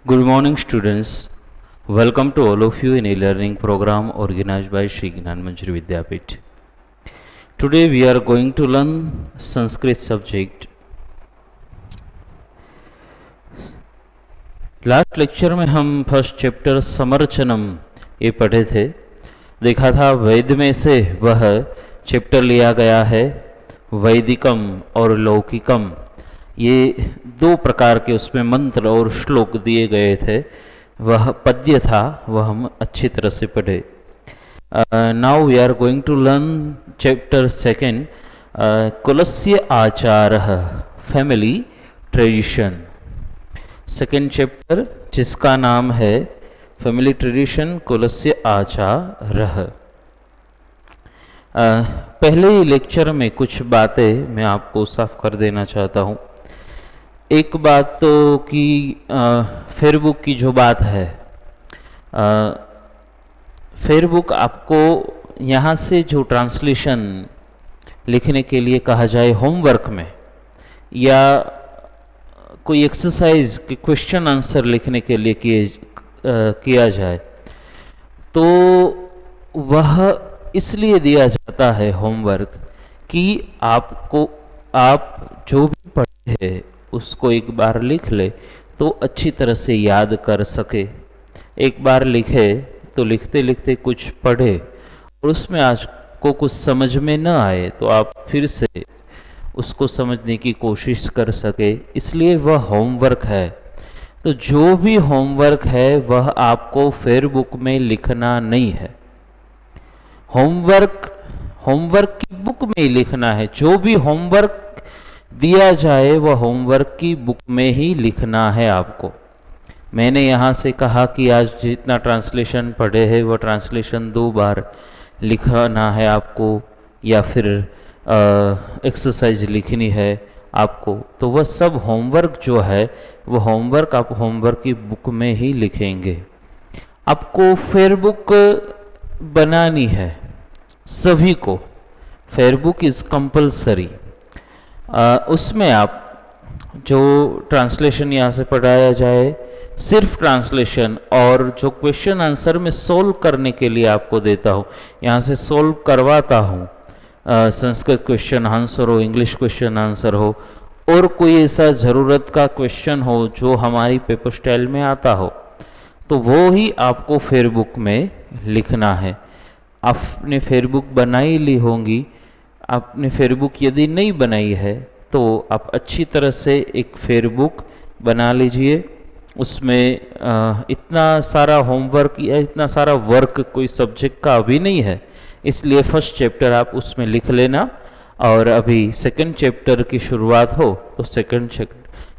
Good morning, students. Welcome to all of you in a learning program organized by Sri Gnan Manjari Vidyapith. Today we are going to learn Sanskrit subject. Last lecture में हम first chapter समर्चनम ये पढ़े थे। देखा था वेद में से वह चैप्टर लिया गया है, वैदिकम और लौकिकम, ये दो प्रकार के उसमें मंत्र और श्लोक दिए गए थे। वह पद्य था, वह हम अच्छी तरह से पढ़े। Now we are going to learn chapter second, कुलस्य आचारः, फैमिली ट्रेडिशन। सेकेंड चैप्टर जिसका नाम है फैमिली ट्रेडिशन, कुलस्य आचारः। पहले ही लेक्चर में कुछ बातें मैं आपको साफ कर देना चाहता हूँ। एक बात तो कि फेयरबुक की जो बात है, फेयरबुक आपको यहाँ से जो ट्रांसलेशन लिखने के लिए कहा जाए होमवर्क में, या कोई एक्सरसाइज के क्वेश्चन आंसर लिखने के लिए किया जाए, तो वह इसलिए दिया जाता है होमवर्क कि आप जो भी पढ़े हैं उसको एक बार लिख ले तो अच्छी तरह से याद कर सके। एक बार लिखे तो लिखते लिखते कुछ पढ़े और उसमें आज को कुछ समझ में न आए तो आप फिर से उसको समझने की कोशिश कर सके, इसलिए वह होमवर्क है। तो जो भी होमवर्क है वह आपको फेयरबुक में लिखना नहीं है, होमवर्क की बुक में ही लिखना है। जो भी होमवर्क दिया जाए वह होमवर्क की बुक में ही लिखना है आपको। मैंने यहाँ से कहा कि आज जितना ट्रांसलेशन पढ़े हैं वह ट्रांसलेशन 2 बार लिखना है आपको, या फिर एक्सरसाइज लिखनी है आपको, तो वह सब होमवर्क जो है वह होमवर्क आप होमवर्क की बुक में ही लिखेंगे। आपको फेयरबुक बनानी है, सभी को फेयरबुक इज कंपलसरी। उसमें आप जो ट्रांसलेशन यहाँ से पढ़ाया जाए, सिर्फ ट्रांसलेशन, और जो क्वेश्चन आंसर में सोल्व करने के लिए आपको देता हूँ, यहाँ से सोल्व करवाता हूँ। संस्कृत क्वेश्चन आंसर हो, इंग्लिश क्वेश्चन आंसर हो, और कोई ऐसा ज़रूरत का क्वेश्चन हो जो हमारी पेपर स्टाइल में आता हो, तो वो ही आपको फेयरबुक में लिखना है। आपने फेयरबुक बनाई ली होंगी, आपने फेयरबुक यदि नहीं बनाई है तो आप अच्छी तरह से एक फेयरबुक बना लीजिए। उसमें इतना सारा होमवर्क या इतना सारा वर्क कोई सब्जेक्ट का अभी नहीं है, इसलिए फर्स्ट चैप्टर आप उसमें लिख लेना, और अभी सेकंड चैप्टर की शुरुआत हो तो सेकंड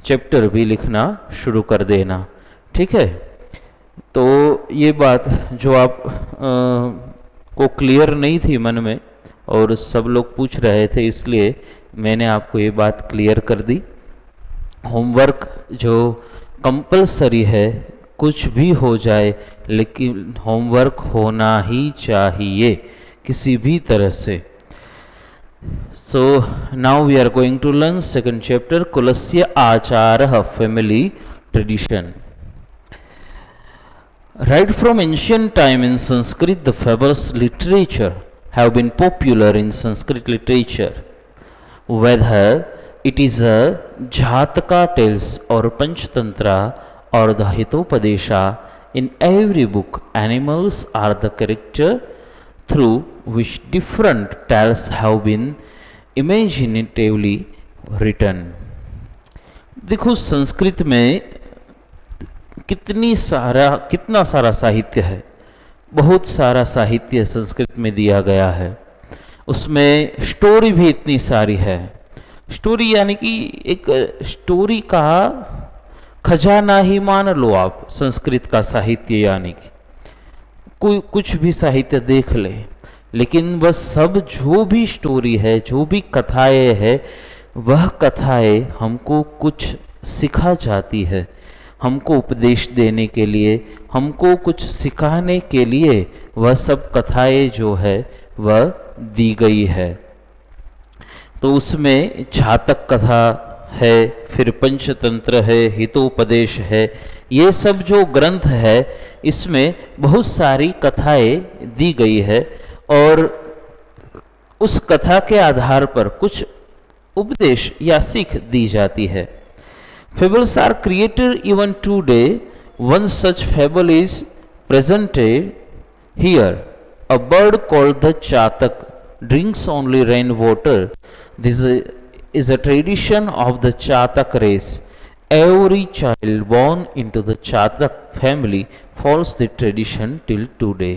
चैप्टर भी लिखना शुरू कर देना, ठीक है। तो ये बात जो आप को क्लियर नहीं थी मन में और सब लोग पूछ रहे थे, इसलिए मैंने आपको ये बात क्लियर कर दी। होमवर्क जो कंपलसरी है, कुछ भी हो जाए लेकिन होमवर्क होना ही चाहिए किसी भी तरह से। So now we are going to learn second chapter, कुलस्य आचारः, family tradition. Right from ancient time in Sanskrit, the fabulous literature have been popular in Sanskrit literature. Whether it is a Jataka tales or Panchatantra or the Hitopadesha, in every book animals are the character through which different tales have been imaginatively written. देखो संस्कृत में कितना सारा साहित्य है, बहुत सारा साहित्य संस्कृत में दिया गया है। उसमें स्टोरी भी इतनी सारी है। स्टोरी यानी कि एक स्टोरी का खजाना ही मान लो आप संस्कृत का साहित्य, यानी कि कोई कुछ भी साहित्य देख ले, लेकिन वह सब जो भी स्टोरी है, जो भी कथाएं है, वह कथाएं हमको कुछ सिखा जाती है, हमको उपदेश देने के लिए, हमको कुछ सिखाने के लिए वह सब कथाएं जो है वह दी गई है। तो उसमें जातक कथा है, फिर पंचतंत्र है, हितोपदेश है, ये सब जो ग्रंथ है इसमें बहुत सारी कथाएं दी गई है और उस कथा के आधार पर कुछ उपदेश या सीख दी जाती है। Fables are created even today. One such fable is presented here. A bird called the chatak drinks only rain water. This is a tradition of the Chatak race. Every child born into the Chatak family follows the tradition till today.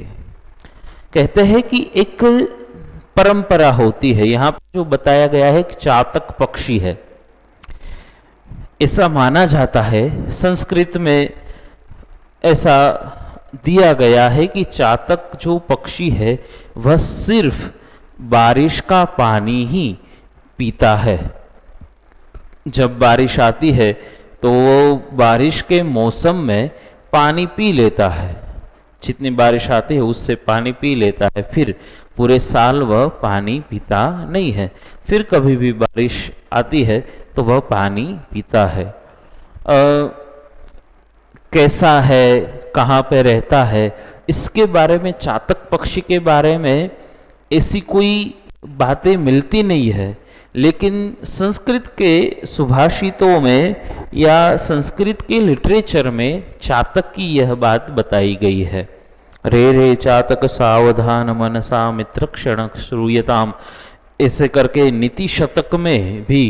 कहते हैं कि एक परंपरा होती है। यहाँ पर जो बताया गया है कि चातक पक्षी है, ऐसा माना जाता है। संस्कृत में ऐसा दिया गया है कि चातक जो पक्षी है वह सिर्फ बारिश का पानी ही पीता है। जब बारिश आती है तो वो बारिश के मौसम में पानी पी लेता है, जितनी बारिश आती है उससे पानी पी लेता है, फिर पूरे साल वह पानी पीता नहीं है। फिर कभी भी बारिश आती है तो वह पानी पीता है। कैसा है, कहाँ पे रहता है, इसके बारे में चातक पक्षी के बारे में ऐसी कोई बातें मिलती नहीं है। लेकिन संस्कृत के सुभाषितों में या संस्कृत के लिटरेचर में चातक की यह बात बताई गई है। रे रे चातक सावधान मनसा मित्र क्षण श्रूयताम, ऐसे करके नीति शतक में भी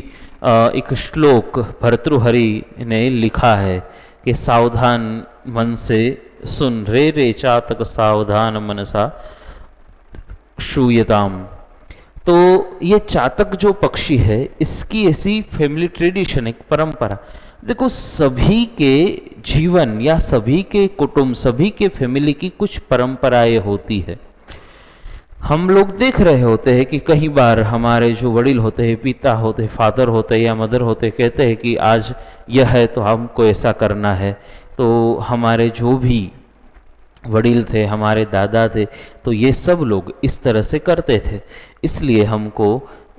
एक श्लोक भर्तृहरि ने लिखा है कि सावधान मन से सुन, रे रे चातक सावधान मनसा श्रूयताम। तो ये चातक जो पक्षी है इसकी ऐसी फैमिली ट्रेडिशन, एक परंपरा। देखो, सभी के जीवन या सभी के कुटुंब, सभी के फैमिली की कुछ परंपराएं होती है। हम लोग देख रहे होते हैं कि कई बार हमारे जो वडील होते हैं, पिता होते हैं, फादर होते हैं या मदर होते हैं, कहते हैं कि आज यह है तो हमको ऐसा करना है। तो हमारे जो भी वडील थे, हमारे दादा थे, तो ये सब लोग इस तरह से करते थे, इसलिए हमको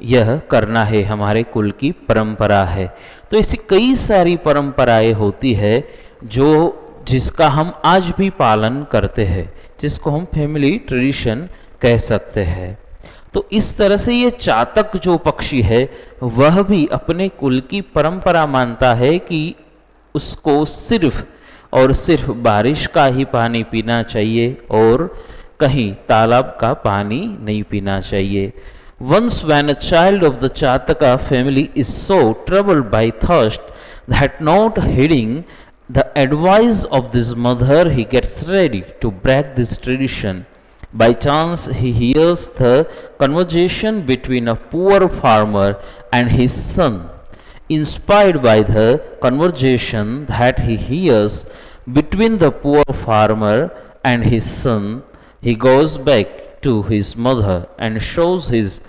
यह करना है, हमारे कुल की परंपरा है। तो ऐसी कई सारी परंपराएं होती है जो जिसका हम आज भी पालन करते हैं, जिसको हम फैमिली ट्रेडिशन कह सकते हैं। तो इस तरह से ये चातक जो पक्षी है वह भी अपने कुल की परंपरा मानता है कि उसको सिर्फ और सिर्फ बारिश का ही पानी पीना चाहिए और कहीं तालाब का पानी नहीं पीना चाहिए। Once when a child of the Chataka family is so troubled by thirst that not heeding the advice of this mother, he gets ready to break this tradition. By chance he hears the conversation between a poor farmer and his son. Inspired by the conversation that he hears between the poor farmer and his son, he goes back to his mother and shows his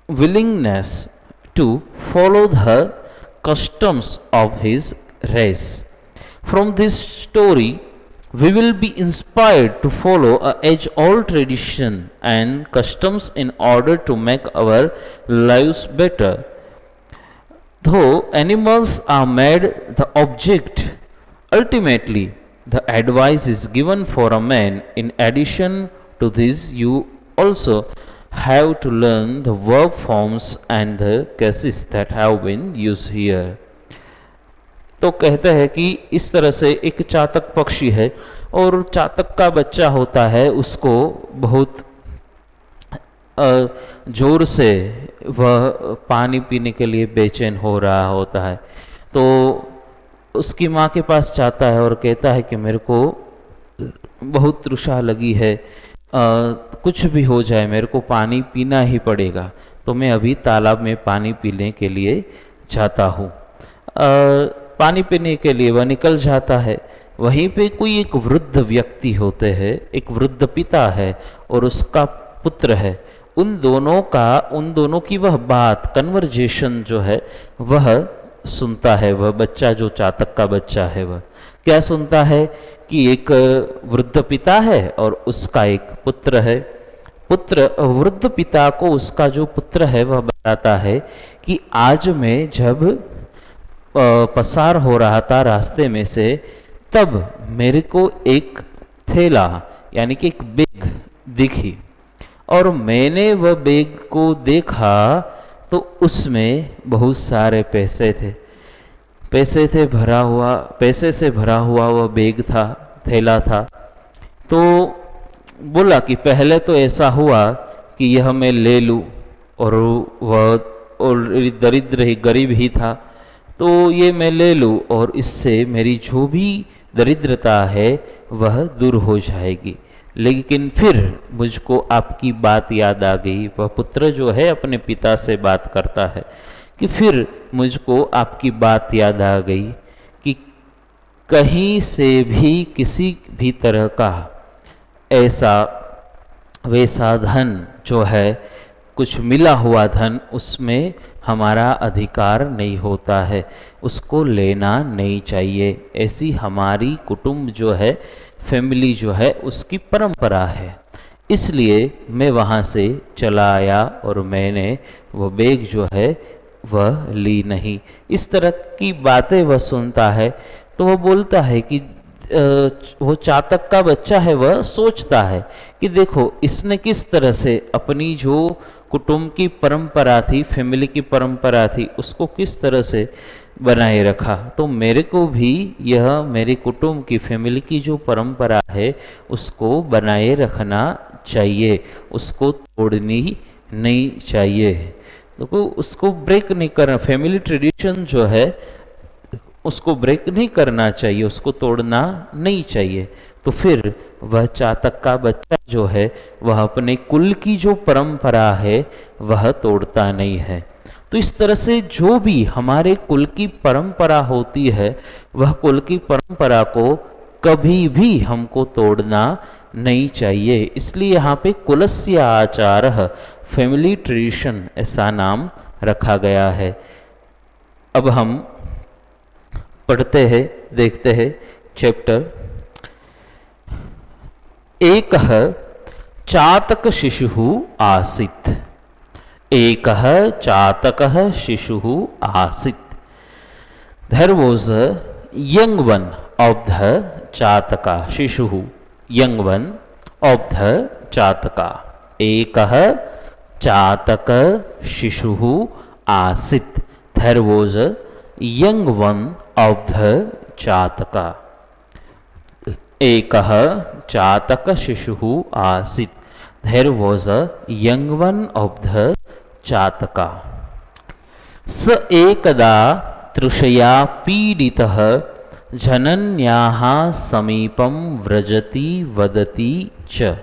willingness to follow the customs of his race. From this story, we will be inspired to follow a age-old tradition and customs in order to make our lives better. Though animals are made the object, ultimately the advice is given for a man. In addition to this, you also have to learn the verb forms and the cases that have been used here. तो कहते हैं कि इस तरह से एक चातक पक्षी है और चातक का बच्चा होता है, उसको बहुत जोर से वह पानी पीने के लिए बेचैन हो रहा होता है। तो उसकी माँ के पास जाता है और कहता है कि मेरे को बहुत तृषा लगी है, कुछ भी हो जाए मेरे को पानी पीना ही पड़ेगा। तो मैं अभी तालाब में पानी पीने के लिए जाता हूँ। पानी पीने के लिए वह निकल जाता है। वहीं पे कोई एक वृद्ध व्यक्ति होते हैं, एक वृद्ध पिता है और उसका पुत्र है। उन दोनों की वह बात, कन्वर्जेशन जो है वह सुनता है। वह बच्चा जो चातक का बच्चा है वह क्या सुनता है कि एक वृद्ध पिता है और उसका एक पुत्र है। वृद्ध पिता को उसका जो पुत्र है वह बताता है कि आज मैं जब पसार हो रहा था रास्ते में से, तब मेरे को एक थैला यानी कि एक बैग दिखी और मैंने वह बैग को देखा तो उसमें बहुत सारे पैसे थे। पैसे से भरा हुआ वह बैग था, थैला था। तो बोला कि पहले तो ऐसा हुआ कि यह मैं ले लूं, और वह ऑलरेडी दरिद्र ही, गरीब ही था, तो ये मैं ले लूं और इससे मेरी जो भी दरिद्रता है वह दूर हो जाएगी। लेकिन फिर मुझको आपकी बात याद आ गई। वह पुत्र जो है अपने पिता से बात करता है कि फिर मुझको आपकी बात याद आ गई कि कहीं से भी किसी भी तरह का ऐसा वैसा धन जो है, कुछ मिला हुआ धन, उसमें हमारा अधिकार नहीं होता है, उसको लेना नहीं चाहिए। ऐसी हमारी कुटुंब जो है, फैमिली जो है, उसकी परंपरा है। इसलिए मैं वहाँ से चला आया और मैंने वो बैग जो है वह ली नहीं। इस तरह की बातें वह सुनता है तो वह बोलता है कि वो चातक का बच्चा है, वह सोचता है कि देखो इसने किस तरह से अपनी जो कुटुंब की परंपरा थी, फैमिली की परंपरा थी, उसको किस तरह से बनाए रखा। तो मेरे को भी यह मेरे कुटुंब की, फैमिली की जो परंपरा है उसको बनाए रखना चाहिए, उसको तोड़नी नहीं चाहिए। देखो उसको ब्रेक नहीं करना, फैमिली ट्रेडिशन जो है उसको ब्रेक नहीं करना चाहिए, उसको तोड़ना नहीं चाहिए। तो फिर वह चातक का बच्चा जो है वह अपने कुल की जो परंपरा है वह तोड़ता नहीं है। तो इस तरह से जो भी हमारे कुल की परंपरा होती है वह कुल की परंपरा को कभी भी हमको तोड़ना नहीं चाहिए। इसलिए यहाँ पे कुलस्य आचारः, फैमिली ट्रेडिशन ऐसा नाम रखा गया है। अब हम पढ़ते हैं, देखते हैं चैप्टर। एकः चातक शिशुः आसीत्। एकः चातकः शिशुः आसीत्। There was a young one of the चातका शिशुः, young one of the चातका। एकः चातक शिशुः आसीत्। There was a young one of the चातका। एकः चातक शिशुः आसीत्। There was a young one of the चातका। स एकदा तृषया पीडितः जनन्याः समीपं व्रजति वदति च।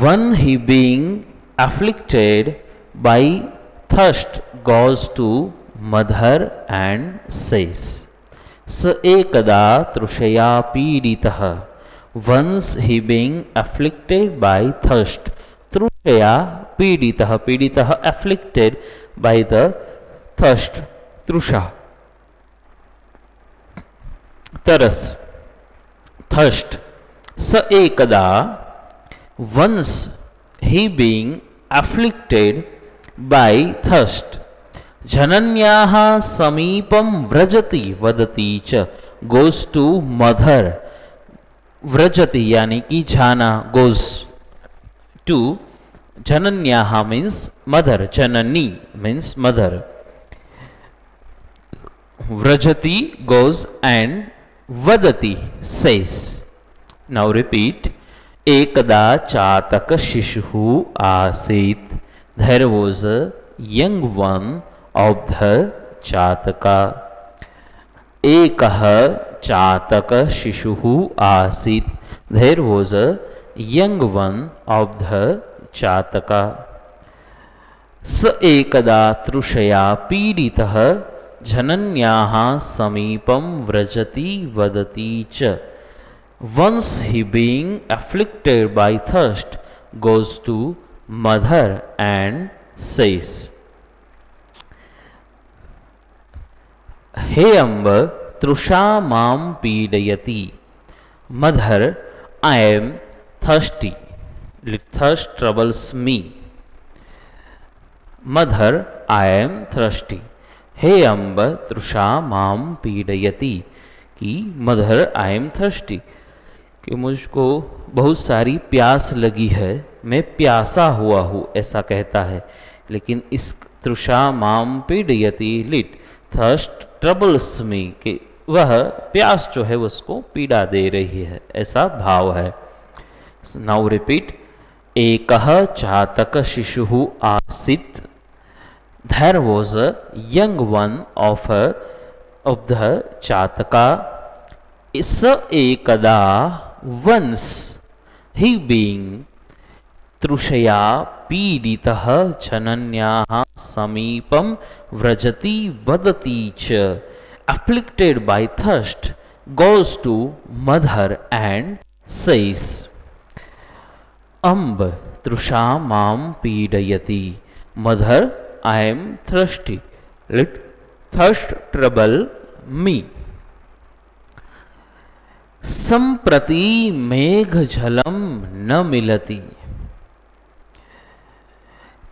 One he being afflicted by thirst goes to mother and says, स एकदा तृषया पीडितः, once he being afflicted by thirst, तृषया पीडितः, पीडितः afflicted by the thirst, तृषा तरस, thirst, स एकदा, once he being afflicted by thirst, जनन्याः समीपं व्रजति वदति च, goes to mother, व्रजति यानी कि जाना, goes to, जनन्याः means mother, Janani means mother, व्रजति goes and वदति says. Now repeat. एकदा चातक शिशुः आसीत्. There was a young one of the चातका। एकः चातक शिशुः आसीत्। There was a young one of the चातका। स एकदा तृषया पीडितः जनन्याः समीपं व्रजति वदति च। Once he being afflicted by thirst goes to mother and says, हे अम्ब तृषा मां पीडयति। Mother, I am thirsty. Thirst troubles me. Mother, I am thirsty. हे अम्ब तृषा मां पीडयति, कि मदर आई एम थर्स्टी, कि मुझको बहुत सारी प्यास लगी है, मैं प्यासा हुआ हूँ, ऐसा कहता है। लेकिन इस तृषा माम पीडयति लिट, थर्स्ट ट्रबल्स मी, कि वह प्यास जो है उसको पीड़ा दे रही है, ऐसा भाव है। Now repeat. एकः चातक शिशु आसीत्, there was a young one of the chataka, स एकदा वंस ही बीइंग तृषया पीडितः जनन्याः समीपं व्रजति वदति च, afflicted by thirst goes to mother and says, Amb trusha mam pidayati, mother I am thirsty, let thirst trouble me. संप्रति मेघ झलम न मिलती,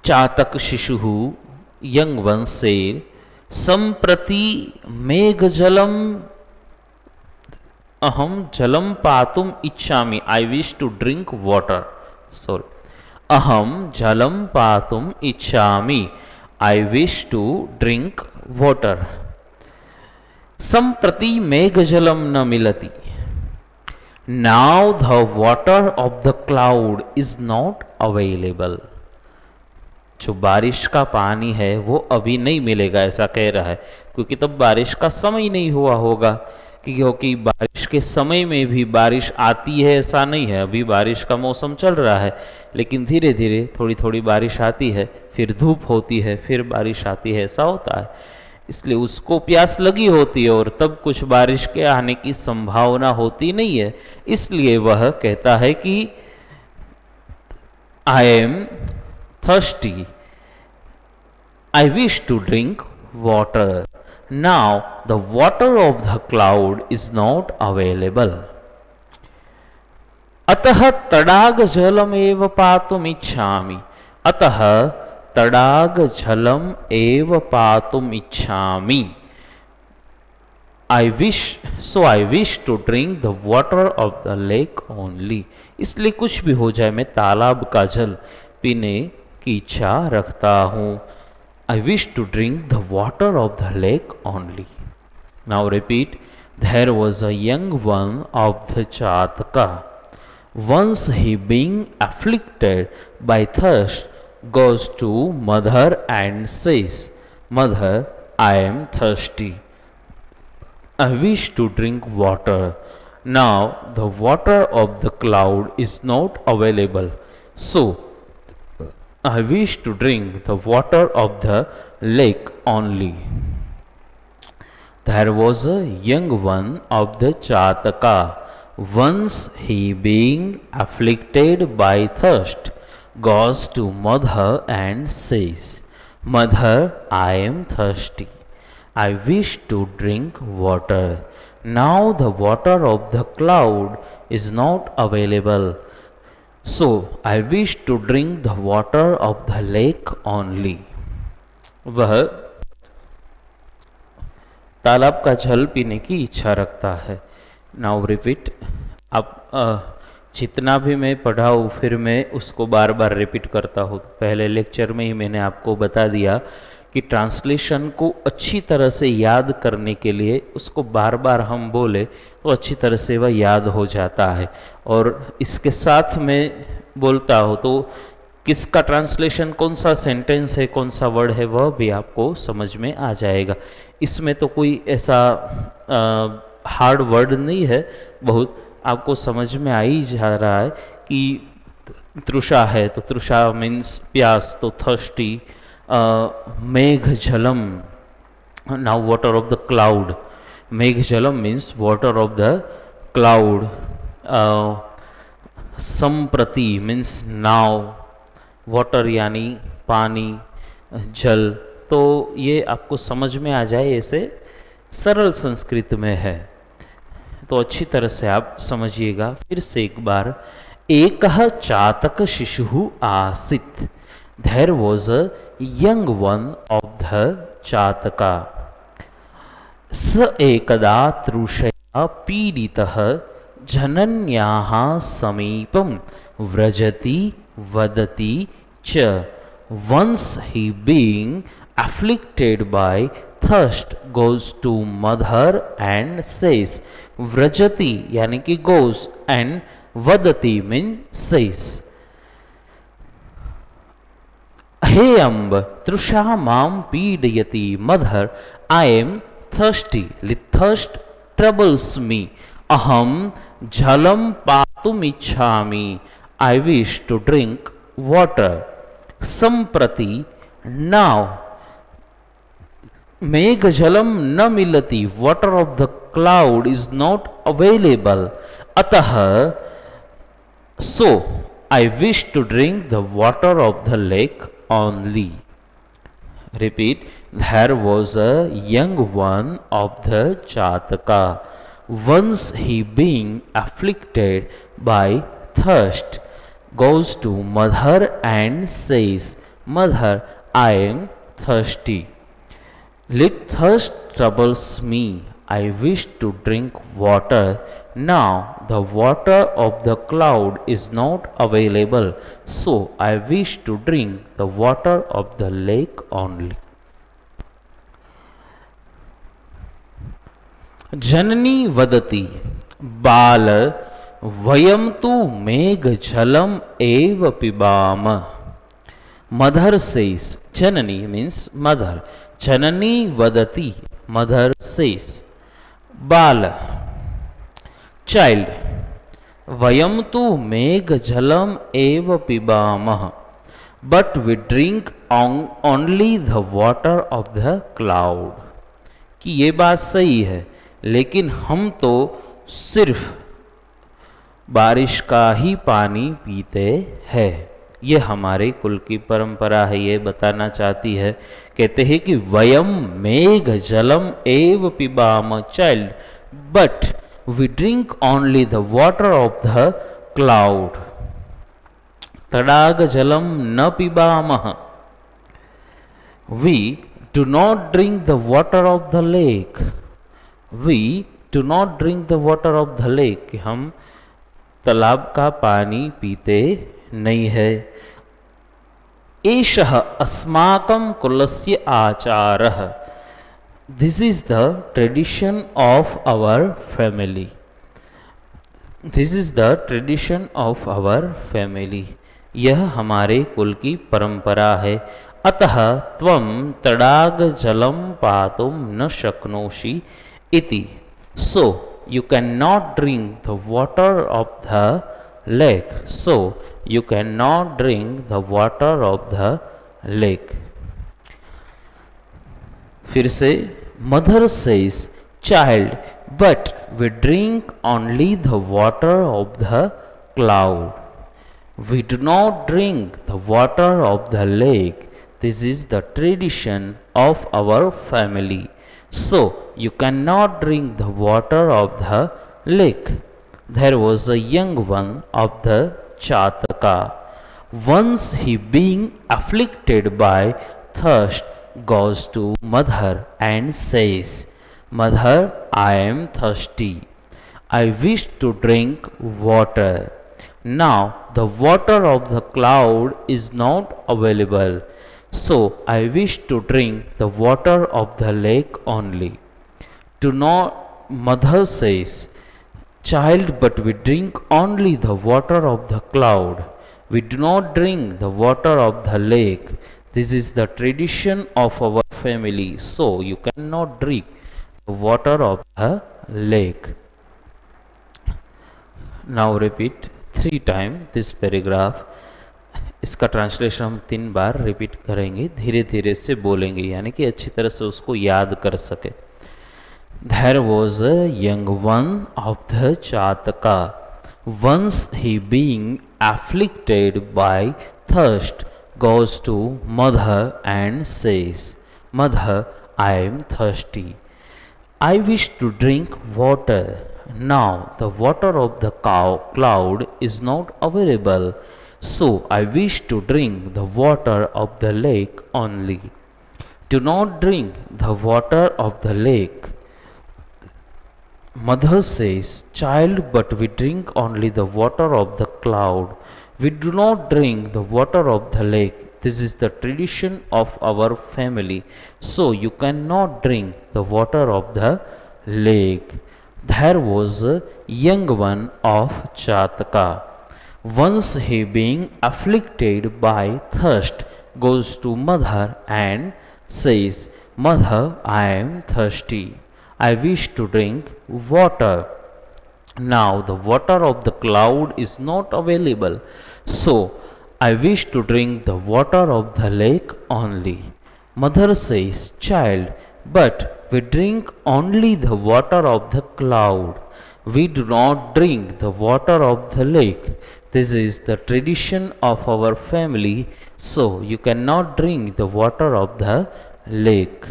चातक शिशु यंग वन से संप्रति मेघ जलम, अहम जलम पातुम इच्छामि, I wish to drink water, sorry, अहम जलम पातुम इच्छामि, I wish to drink water. संप्रति मेघ जलम न मिलती, now the water of the cloud is not available, जो बारिश का पानी है वो अभी नहीं मिलेगा, ऐसा कह रहा है, क्योंकि तब बारिश का समय नहीं हुआ होगा, क्योंकि बारिश के समय में भी बारिश आती है ऐसा नहीं है, अभी बारिश का मौसम चल रहा है, लेकिन धीरे धीरे थोड़ी थोड़ी बारिश आती है, फिर धूप होती है, फिर बारिश आती है, ऐसा होता है। इसलिए उसको प्यास लगी होती है और तब कुछ बारिश के आने की संभावना होती नहीं है, इसलिए वह कहता है कि I am thirsty, I wish to drink water. Now the water of the cloud is not available. अतः तडाग जलम एव पातुम इच्छामि, अतः तडाग जलम एव पातुम इच्छामि, I wish, so I wish to drink the water of the lake only. इसलिए कुछ भी हो जाए मैं तालाब का जल पीने की इच्छा रखता हूं। I wish to drink the water of the lake only. Now repeat. There was a young one of the Chataka. Once he being afflicted by thirst goes to mother and says, Mother, I am thirsty. I wish to drink water. Now the water of the cloud is not available. So I wish to drink the water of the lake only. There was a young one of the Chataka. Once he being afflicted by thirst goes to mother and says, Mother, I am thirsty. I wish to drink water. Now the water of the cloud is not available. So I wish to drink the water of the lake only. वह तालाब का जल पीने की इच्छा रखता है। Now repeat. अब जितना भी मैं पढ़ाऊँ फिर मैं उसको बार बार रिपीट करता हूँ। पहले लेक्चर में ही मैंने आपको बता दिया कि ट्रांसलेशन को अच्छी तरह से याद करने के लिए उसको बार बार हम बोले तो अच्छी तरह से वह याद हो जाता है। और इसके साथ मैं बोलता हूँ तो किसका ट्रांसलेशन, कौन सा सेंटेंस है, कौन सा वर्ड है, वह भी आपको समझ में आ जाएगा। इसमें तो कोई ऐसा हार्ड वर्ड नहीं है, बहुत आपको समझ में आ ही जा रहा है कि तृषा है तो तृषा मीन्स प्यास, तो थर्स्टी, मेघ जलम, now water of the cloud, मेघ जलम means water of the cloud, संप्रति मीन्स नाव, वाटर यानी पानी, जल, तो ये आपको समझ में आ जाए, ऐसे सरल संस्कृत में है तो अच्छी तरह से आप समझिएगा। फिर से एक बार। एकः चातक शिशु आसीत्, there was a young one of the chataka, स एकदा तृषया पीडितः जनन्याः समीपं व्रजति वदति च। Once he being afflicted by thirst goes to mother and says, व्रजति यानी कि goes and वदति means says, हे अम्ब तृषा मां पीडयति mother, I am thirsty, thirst troubles me, अहम जलम पातुमिच्छामि, I wish to drink water. संप्रति now मेघजलम न मिलति, water of the cloud is not available, अतः so I wish to drink the water of the lake only. Repeat, there was a young one of the Chataka. Once he being afflicted by thirst goes to mother and says, Mother, I am thirsty. Let thirst troubles me, I wish to drink water. Now the water of the cloud is not available, so I wish to drink the water of the lake only. जननी वदति बाल वयम तु मेघ जलम एव पिबाम. Mother says, जननी means mother, जननी वदति mother says, बाल child, वयम तु मेघ जलम एव पिबामः, but we drink only the water of the cloud. कि ये बात सही है, लेकिन हम तो सिर्फ बारिश का ही पानी पीते हैं, ये हमारे कुल की परंपरा है, ये बताना चाहती है. कहते हैं कि वयम मेघ जलम एव पिबाम child, but we drink only the water of the cloud. तडाग जलम न पिबामः, we do not drink the water of the lake. We do not drink the water of the lake. हम तालाब का पानी पीते नहीं है. एषः अस्माकं कुलस्य आचारः. This is the tradition of our family. This is the tradition of our family. यह हमारे कुल की परंपरा है. अतः त्वं तडाग जलम पातुम न शक्नोषि इति. So you cannot drink the water of the lake. So you cannot drink the water of the lake. फिर से mother says, child, but we drink only the water of the cloud. We do not drink the water of the lake. This is the tradition of our family. So you cannot drink the water of the lake. There was a young one of the Chataka. Once he being afflicted by thirst goes to mother and says, Mother, I am thirsty. I wish to drink water. Now the water of the cloud is not available, so I wish to drink the water of the lake only. Do not, mother says, child, but we drink only the water of the cloud. We do not drink the water of the lake. This is the tradition of our family, so you cannot drink the water of the lake. Now repeat 3 times this paragraph. इसका translation हम 3 बार repeat करेंगे, धीरे धीरे से बोलेंगे, यानी कि अच्छी तरह से उसको याद कर सके. There was a young one of the Chataka. Once he being afflicted by thirst goes to mother and says, Mother, I am thirsty. I wish to drink water. Now the water of the cloud is not available, so I wish to drink the water of the lake only. Do not drink the water of the lake. Mother says, child, but we drink only the water of the cloud. We do not drink the water of the lake. This is the tradition of our family. So you cannot drink the water of the lake. There was a young one of Chataka. Once he, being afflicted by thirst, goes to mother and says, Mother, I am thirsty. I wish to drink water. Now the water of the cloud is not available, so I wish to drink the water of the lake only. Mother says, Child, but we drink only the water of the cloud. We do not drink the water of the lake. This is the tradition of our family, so you cannot drink the water of the lake.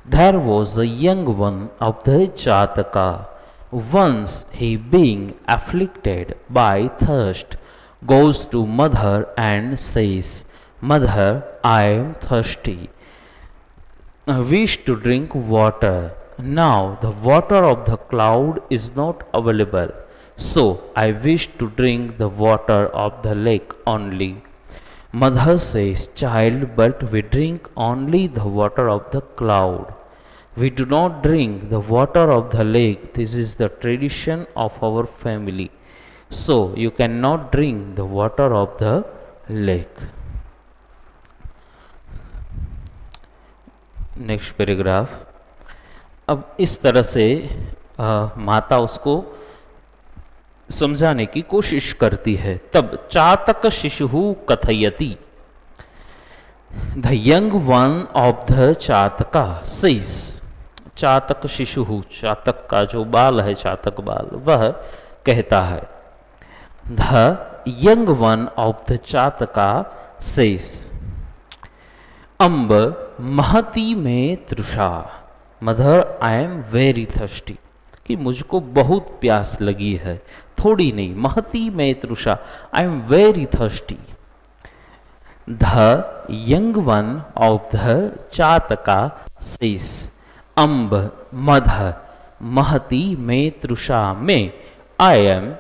There was a young one of the Jataka. Once he, being afflicted by thirst, goes to mother and says, Mother, I am thirsty. I wish to drink water. Now the water of the cloud is not available, so I wish to drink the water of the lake only. Mother says, Child, but we drink only the water of the cloud. We do not drink the water of the lake. This is the tradition of our family. So you cannot drink the water of the lake. Next paragraph. अब इस तरह से माता उसको समझाने की कोशिश करती है. तब चातक शिशु कथयति, the young one of the chataka says, चातक शिशु, चातक का जो बाल है, चातक बाल, वह कहता है, the young one of the chataka says, अम्ब महती में तृषा, mother I am very thirsty, कि मुझको बहुत प्यास लगी है, थोड़ी नहीं, महती में तृषा, I am very thirsty. The young one of the chataka says, अम्ब मध महती में तृषा में, आई एम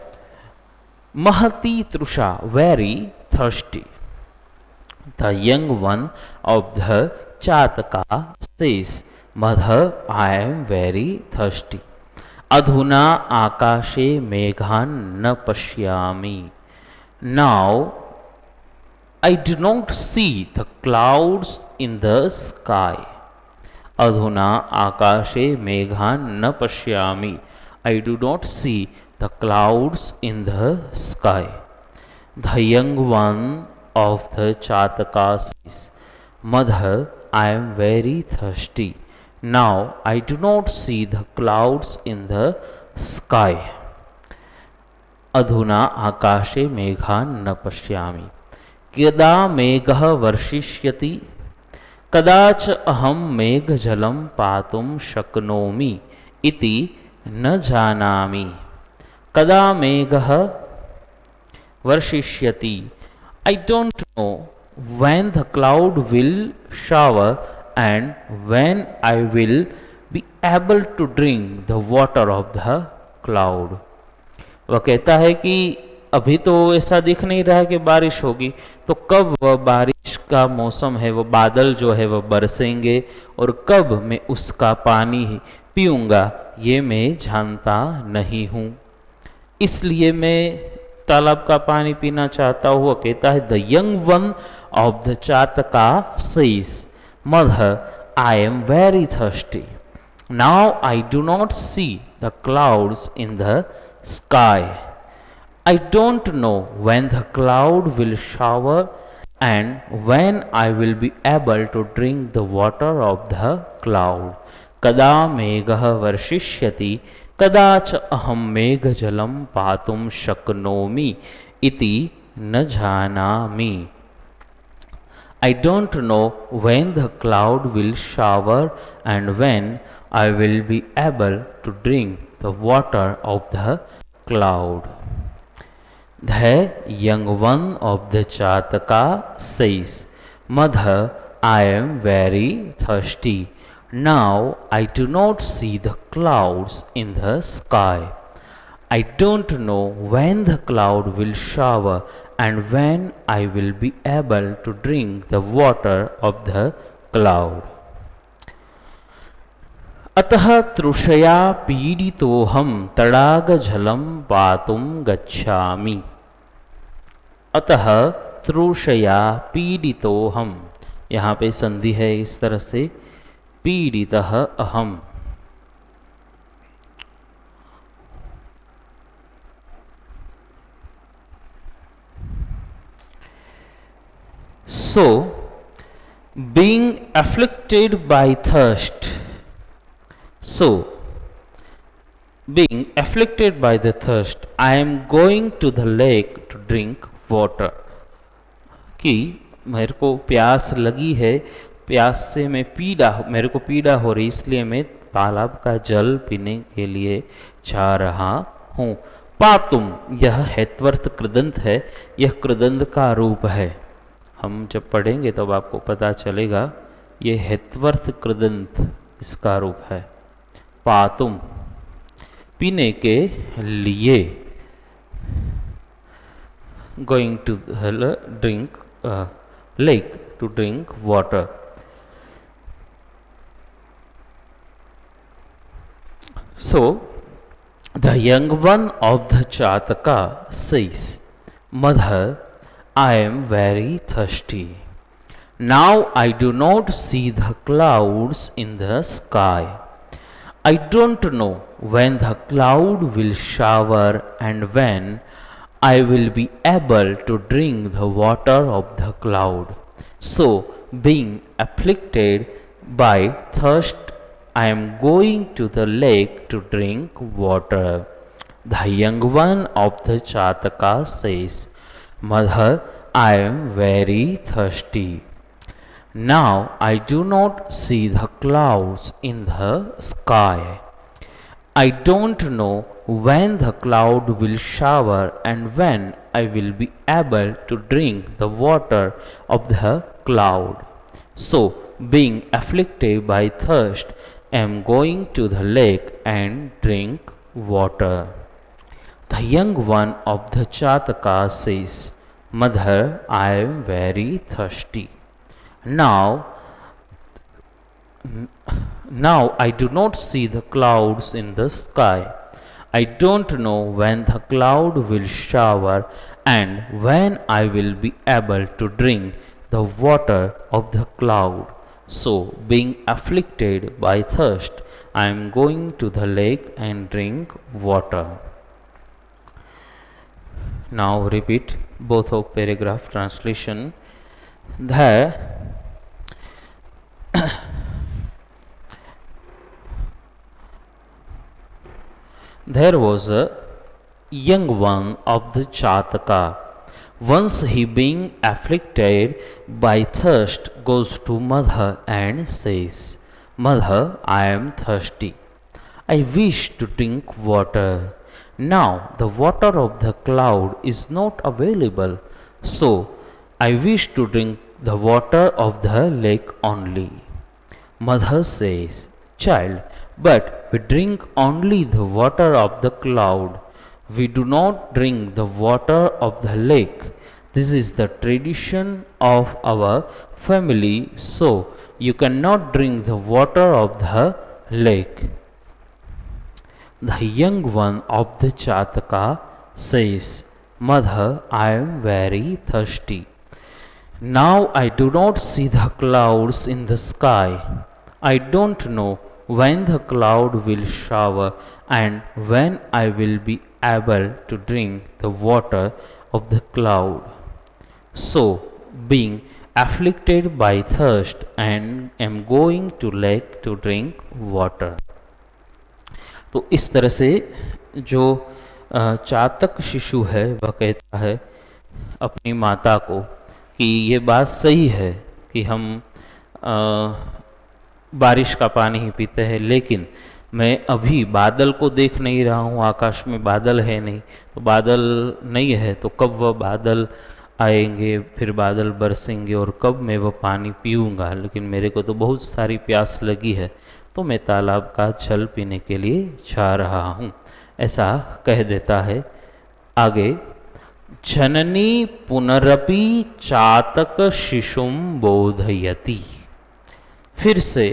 महती तृषा, very thirsty. The young one of the Chataka says, Mother, I am very thirsty. Adhuna akashe meghan na pashyami. Now I do not see the clouds in the sky. Adhuna akashe meghan na pashyami. I do not see the clouds in the sky. The young one of the Chataka says, Mother, I am very thirsty. Now I do not see the clouds in the sky. Adhuna akashe meghan na pashyami. Kada megha varshishyati, कदाच अहम मेघ जलम पातुम शक्नोमि इति न जानामि. कदा मेघः वर्षिष्यति, I don't know when the cloud will shower and when I will be able to drink the water of the cloud. वह कहता है कि अभी तो ऐसा दिख नहीं रहा है कि बारिश होगी, तो कब वह बारिश का मौसम है, वह बादल जो है वह बरसेंगे और कब मैं उसका पानी पीऊंगा ये मैं जानता नहीं हूँ, इसलिए मैं तालाब का पानी पीना चाहता हूँ. कहता है, the young one of the chataka says, mother I am very thirsty. Now I do not see the clouds in the sky. I don't know when the cloud will shower and when I will be able to drink the water of the cloud. Kada megha varshishyati कदाच अहम मेघ जलम पातुम शक्नोमि इति न जानामि. I don't know when the cloud will shower and when I will be able to drink the water of the cloud. The young one of the Chataka says, Mother, I am very thirsty. Now I do not see the clouds in the sky. I don't know when the cloud will shower and when I will be able to drink the water of the cloud. अतः तृषया पीडितोऽहं तडागजलं पातुं गच्छामि. अतः तृषया पीडितोऽहं, यहाँ पे संधि है इस तरह से, पीडितः अहम्. So, being afflicted by thirst. So, being afflicted by the thirst, I am going to the lake to drink water. कि मेरे को प्यास लगी है, प्यास से मैं मेरे को पीड़ा हो रही, इसलिए मैं तालाब का जल पीने के लिए जा रहा हूँ. पातुम, यह हेत्वर्थ कृदंत है, यह कृदंत का रूप है. हम जब पढ़ेंगे तब आपको पता चलेगा ये हेत्वर्थ कृदंत इसका रूप है. पातुम, पीने के लिए. Going to drink like to drink water. So the young one of the Chataka says, Mother, I am very thirsty. Now I do not see the clouds in the sky. I don't know when the cloud will shower and when I will be able to drink the water of the cloud. So, being afflicted by thirst, I am going to the lake to drink water. The young one of the Chataka says, Mother, I am very thirsty. Now I do not see the clouds in the sky. I don't know when the cloud will shower and when I will be able to drink the water of the cloud. So, being afflicted by thirst, I am going to the lake and drink water. The young one of the Chataka says, Mother, I am very thirsty. Now I do not see the clouds in the sky. I don't know when the cloud will shower and when I will be able to drink the water of the cloud. So, being afflicted by thirst, I am going to the lake and drink water. Now repeat both of paragraph translation. There was a young one of the Chataka. Once he, being afflicted by thirst, goes to mother and says, Mother, I am thirsty. I wish to drink water. Now the water of the cloud is not available, so I wish to drink the water of the lake only. Mother says, Child, but we drink only the water of the cloud. We do not drink the water of the lake. This is the tradition of our family, so you cannot drink the water of the lake. The young one of the Chataka says, Mother, I am very thirsty. Now I do not see the clouds in the sky. I don't know when the cloud will shower and when I will be able to drink the water of the cloud. So, being afflicted by thirst and am going to lake to drink water. तो इस तरह से जो चातक शिशु है वह कहता है अपनी माता को कि ये बात सही है कि हम बारिश का पानी ही पीते हैं, लेकिन मैं अभी बादल को देख नहीं रहा हूँ, आकाश में बादल है नहीं, तो बादल नहीं है तो कब वह बादल आएंगे, फिर बादल बरसेंगे और कब मैं वह पानी पीऊँगा, लेकिन मेरे को तो बहुत सारी प्यास लगी है, तो मैं तालाब का जल पीने के लिए जा रहा हूँ, ऐसा कह देता है। आगे, जननी पुनरपि चातक शिशुम बोधयति। फिर से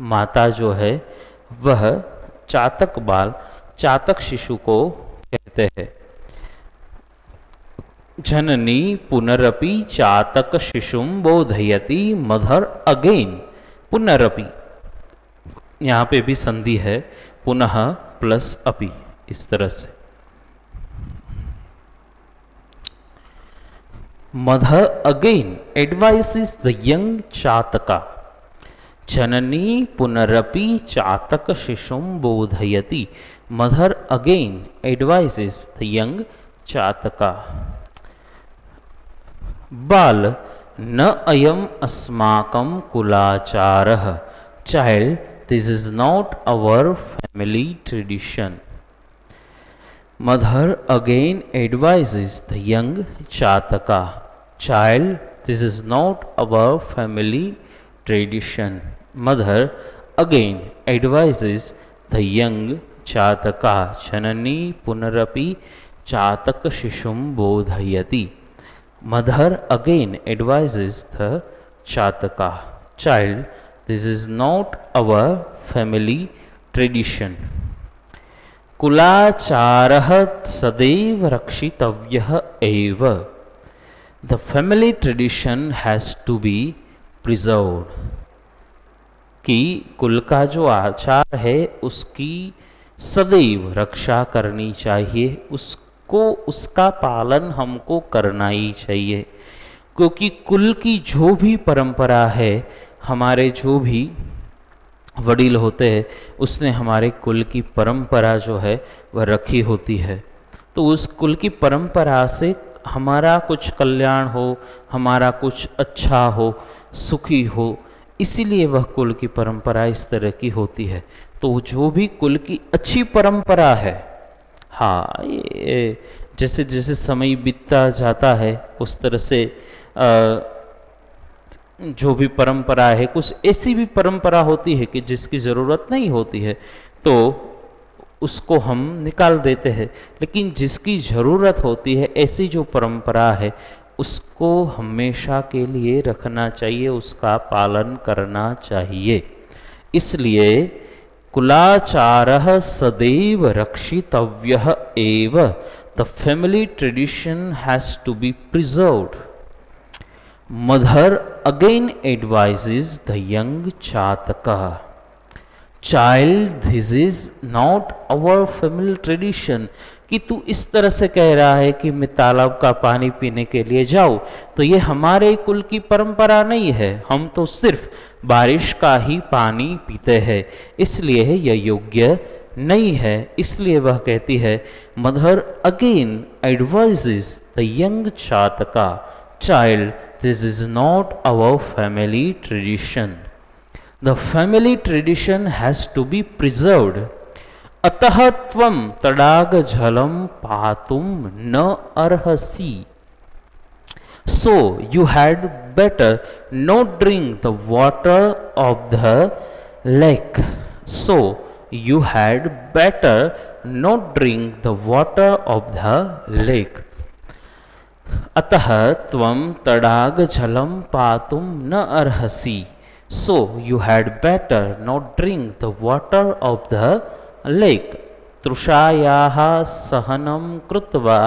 माता जो है वह चातक बाल, चातक शिशु को कहते हैं। जननी पुनरपि चातक शिशुम बोधयति, मदर अगेन पुनरपि, यहाँ पे भी संधि है, पुनः प्लस अपि, इस तरह से। Mother again advises the young chataka. जननी पुनरपि चातक शिशुम बोधयति, mother again advises the young chataka. बाल, न अयम अस्माकं कुलाचारः। Child, this is not our family tradition. Mother again advises the young chataka. Child, this is not our family tradition. Mother again advises the young chataka. जननी पुनरपि चातक शिशुम बोधयति, mother again advises the chataka. Child, this is not our family tradition. कुलाचारः सदैव रक्षितव्यः एव। The family tradition has to be preserved. कि कुल का जो आचार है उसकी सदैव रक्षा करनी चाहिए, उसको, उसका पालन हमको करना ही चाहिए। क्योंकि कुल की जो भी परंपरा है, हमारे जो भी वडील होते हैं, उसने हमारे कुल की परंपरा जो है वह रखी होती है। तो उस कुल की परंपरा से हमारा कुछ कल्याण हो, हमारा कुछ अच्छा हो, सुखी हो, इसीलिए वह कुल की परंपरा इस तरह की होती है। तो जो भी कुल की अच्छी परंपरा है, हाँ, ये जैसे जैसे समय बीतता जाता है उस तरह से जो भी परंपरा है, कुछ ऐसी भी परंपरा होती है कि जिसकी ज़रूरत नहीं होती है तो उसको हम निकाल देते हैं। लेकिन जिसकी ज़रूरत होती है, ऐसी जो परंपरा है, उसको हमेशा के लिए रखना चाहिए, उसका पालन करना चाहिए। इसलिए कुलाचारः सदैव रक्षितव्यः एव। The family tradition has to be preserved. Mother again advises the young chataka. Child, this is not our family tradition. कि तू इस तरह से कह रहा है कि मैं तालाब का पानी पीने के लिए जाऊं, तो ये हमारे कुल की परंपरा नहीं है। हम तो सिर्फ बारिश का ही पानी पीते हैं, इसलिए यह योग्य नहीं है। इसलिए वह कहती है, mother again advises the young chataka. Child, this is not our family tradition. The family tradition has to be preserved. अतः त्वं तडाग जलम पातुम न अर्हसि। So you had better not drink the water of the lake. So you had better not drink the water of the lake. अतः त्वं तडाग जलम पातुम न अर्हसि. So you had better not drink the water of the lake. तृषायाः सहनं कृत्वा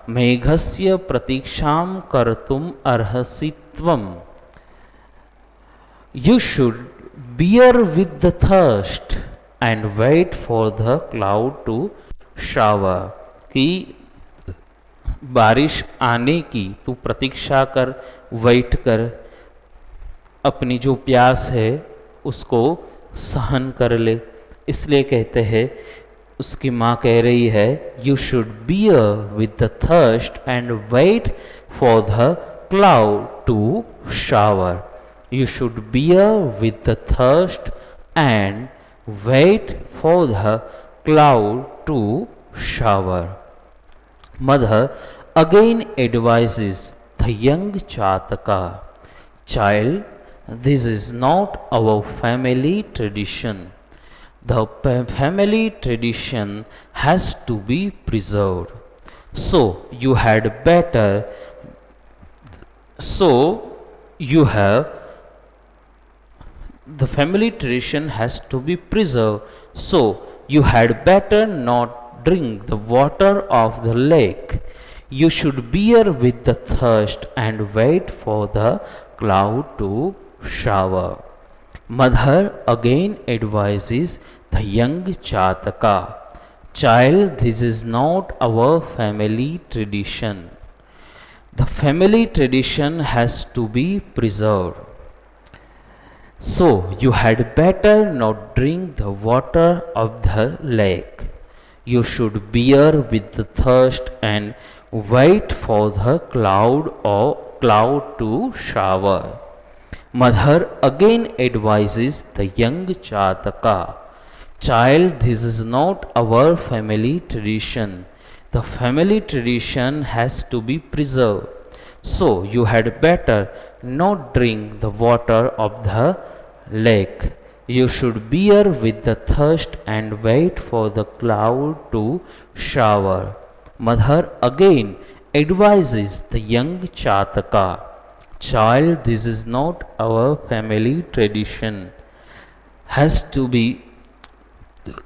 मेघस्य प्रतीक्षां कर्तुम् अर्हसि त्वम्. You should bear with the thirst and wait for the cloud to shower. कि बारिश आने की तू प्रतीक्षा कर, वेट कर, अपनी जो प्यास है उसको सहन कर ले। इसलिए कहते हैं, उसकी माँ कह रही है, you should bear with the thirst and wait for the cloud to shower. You should bear with the thirst and wait for the cloud to shower. Mother again advises the young chataka. Child, this is not our family tradition. The family tradition has to be preserved. So you had better, so you have, the family tradition has to be preserved. So you had better not drink the water of the lake. You should bear with the thirst and wait for the cloud to shower. Mother again advises the young Chataka, child, this is not our family tradition. The family tradition has to be preserved. So you had better not drink the water of the lake. You should bear with the thirst and wait for the cloud to shower. Mother again advises the young Chataka, child, this is not our family tradition. The family tradition has to be preserved. So you had better not drink the water of the lake. You should bear with the thirst and wait for the cloud to shower. Mother again advises the young Chataka, child, this is not our family tradition. Has to be,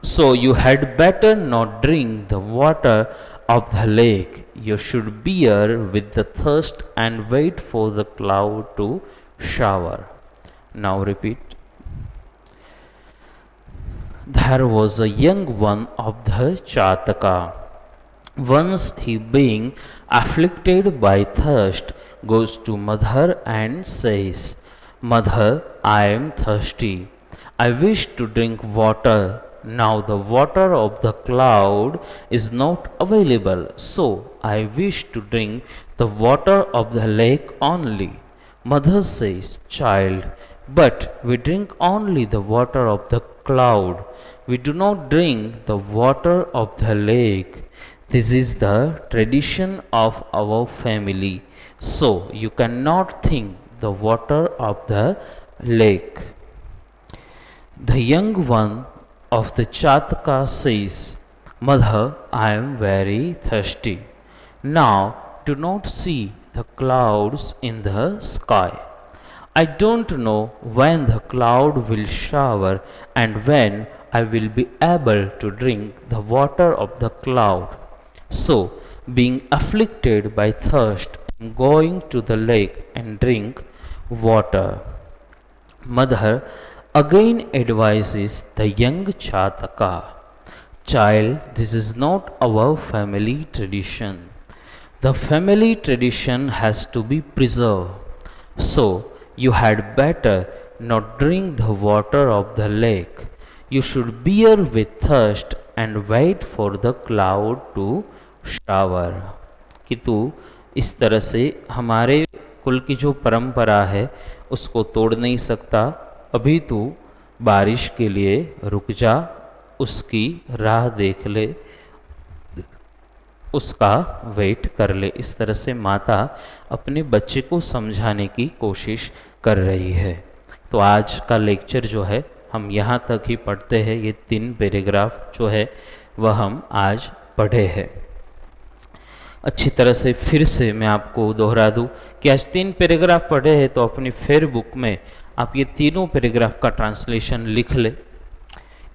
so you had better not drink the water of the lake. You should bear with the thirst and wait for the cloud to shower. Now repeat. There was a young one of the Chataka. Once he, being afflicted by thirst, goes to mother and says, Mother, I am thirsty. I wish to drink water. Now the water of the cloud is not available, so I wish to drink the water of the lake only. Mother says, Child, but we drink only the water of the cloud. We do not drink the water of the lake. This is the tradition of our family. So you cannot think the water of the lake. The young one of the Chataka says, Mother, I am very thirsty. Now do not see the clouds in the sky. I don't know when the cloud will shower and when I will be able to drink the water of the cloud. So, being afflicted by thirst, I am going to the lake and drink water. Mother again advises the young Chataka, child, this is not our family tradition. The family tradition has to be preserved. So, you had better not drink the water of the lake. You should bear with thirst and wait for the cloud to shower, कि तू इस तरह से हमारे कुल की जो परंपरा है उसको तोड़ नहीं सकता, अभी तू बारिश के लिए रुक जा, उसकी राह देख ले, उसका वेट कर ले। इस तरह से माता अपने बच्चे को समझाने की कोशिश कर रही है। तो आज का लेक्चर जो है हम यहाँ तक ही पढ़ते हैं। ये 3 पैराग्राफ जो है वह हम आज पढ़े हैं। अच्छी तरह से फिर से मैं आपको दोहरा दूं कि आज 3 पैराग्राफ पढ़े हैं, तो अपनी फेयर बुक में आप ये तीनों पैराग्राफ का ट्रांसलेशन लिख ले।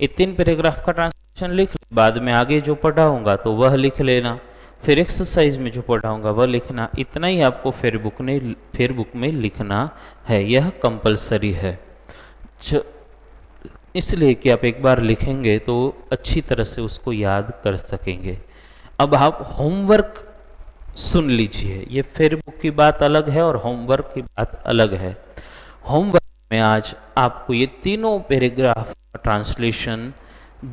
ये 3 पैराग्राफ का ट्रांसलेशन लिख ले, बाद में आगे जो पढ़ाऊंगा तो वह लिख लेना, फिर एक्सरसाइज में जो पढ़ाऊंगा वह लिखना। इतना ही आपको फेयर बुक में लिखना है, यह कंपलसरी है, इसलिए कि आप एक बार लिखेंगे तो अच्छी तरह से उसको याद कर सकेंगे। अब आप होमवर्क सुन लीजिए, ये फेयर बुक की बात अलग है और होमवर्क की बात अलग है। होमवर्क में आज आपको ये तीनों पैराग्राफ का ट्रांसलेशन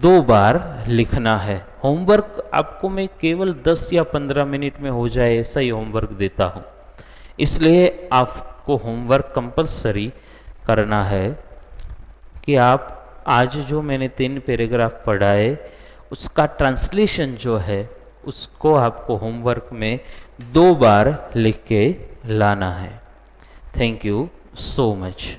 2 बार लिखना है। होमवर्क आपको मैं केवल 10 या 15 मिनट में हो जाए ऐसा ही होमवर्क देता हूँ, इसलिए आपको होमवर्क कंपलसरी करना है कि आप आज जो मैंने 3 पैराग्राफ पढ़ाए उसका ट्रांसलेशन जो है उसको आपको होमवर्क में 2 बार लिख के लाना है। Thank you so much.